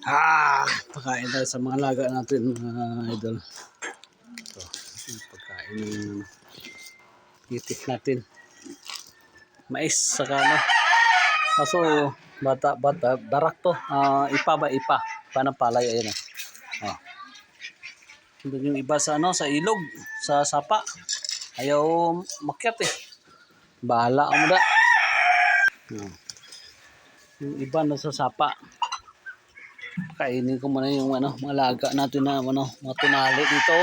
Pagkain tayo sa mga laga natin, mga idol. Ito, yung pagkain ng itik natin. Mais, saka ano. Kaso, bata, darak to. Ipa ba? Ipa. Panapalay, ayun eh. Doon yung iba sa ano, sa ilog, sa sapa. Ayaw makyat eh. Bahala mo da. Yung iba na sa sapa. Kainin ko muna yung ano, mga laga natin na ano, mga tunali dito.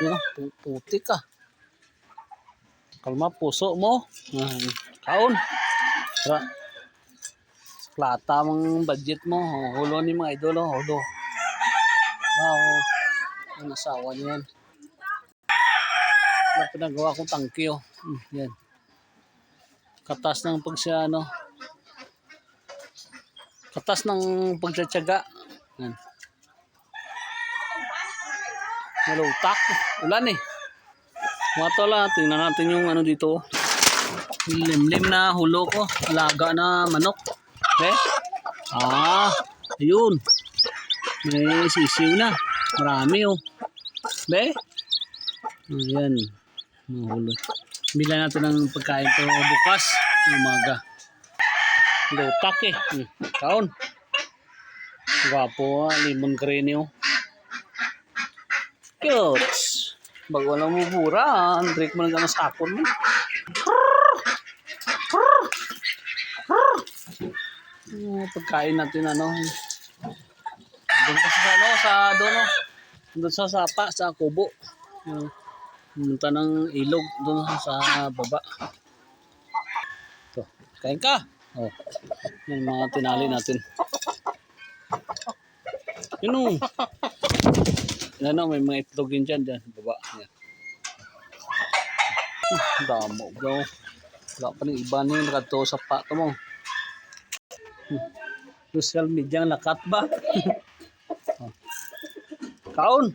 Yun, putik ka. Kalma, puso mo. Kaon. Tara. Plata mong budget mo. Hulo ni mga idolo. Hulo. Wow. Ang asawa niya yan. Wala pinagawa kong tangki oh. Yan. Katas ng pagsya ano. Katas ng pagtsatsaga. Yan. Malutak. Ulan eh. Mga tola, tingnan natin yung ano dito. Limlim na hulo ko. Alaga na manok. Okay? Ayun. May sisiw na. Marami oh. Be? Ayan. Mahulog. Bila natin ng pagkain to bukas. Umaga. Lutak eh. Kaon. Gwapo limon green oh. Cute. Bago lang mo buran. Break mo lang ang sakon mo. Pagkain natin ano. Doon kasi sa ano. Sa doon oh. Doon sa sapa. Sa kubo. Pumunta ng ilog doon sa baba. Ito. Kain ka. Oh. Yung mga tinali natin. Yun o. Ano, may mga itlog din dyan. Dyan. Baba. Yan. Damo daw. Wala pa ng iba na yung nakato sa pato mo. Social media ang lakat ba? Kaon.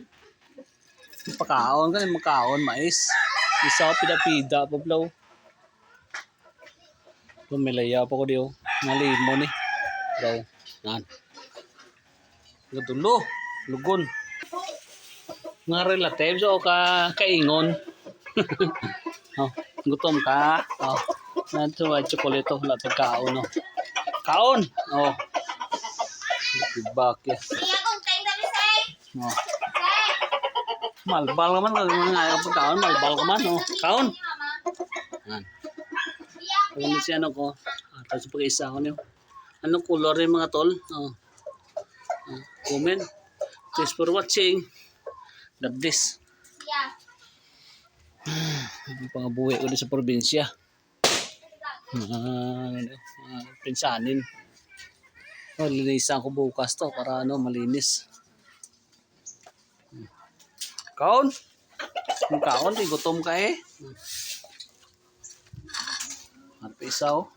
Pakaon ka, makaon, mais. Isa ko pida-pida, pablaw. Lumilaya pa ko diyo. Nalimon eh. Daw. Nan. Gadulo. Lugon. Mga relatives o kaingon. Oh, gutom ka. Oh. Nanto ay chocolate wala tag kaon no. Kaon. Oh. Tibak ya. Oh. Malbal ka man, ngayon pagkaon, malbal ka man, oh. Kaon. Yan. Pagkain siya ano ko, tapos pag-isa ko niyo. Anong color yung mga tol? Oh. Comment. Thanks for watching. God bless. Pangabuhi ko din sa probinsya. Pinsanin. Oh, linisan ko bukas to para ano, malinis. Kaon. Yung kaon, di gutom ka eh. At isaw.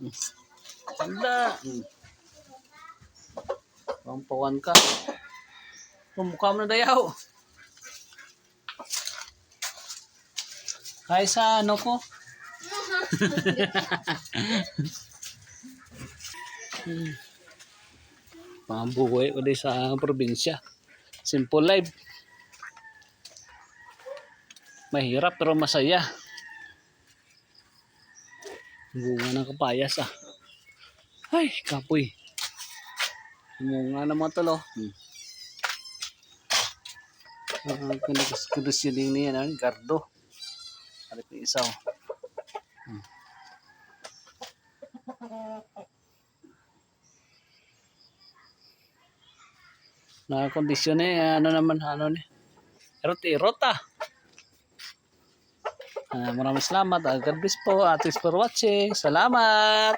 Tanda. Pampawan ka. Pumukha mo na dayaw. Kaya sa ano ko. Pambuhay ko din sa probinsya. Simple life. Mahirap pero masaya. Bunga ng kapayas ah. Ay, kapoy. Bunga ng mga talo. Kondisyoning niya na, gardo. Halip yung isaw. Nakakondisyon eh, ano naman, ano ni. Erot ah. Maraming salamat. God bless po. Thanks for watching. Salamat.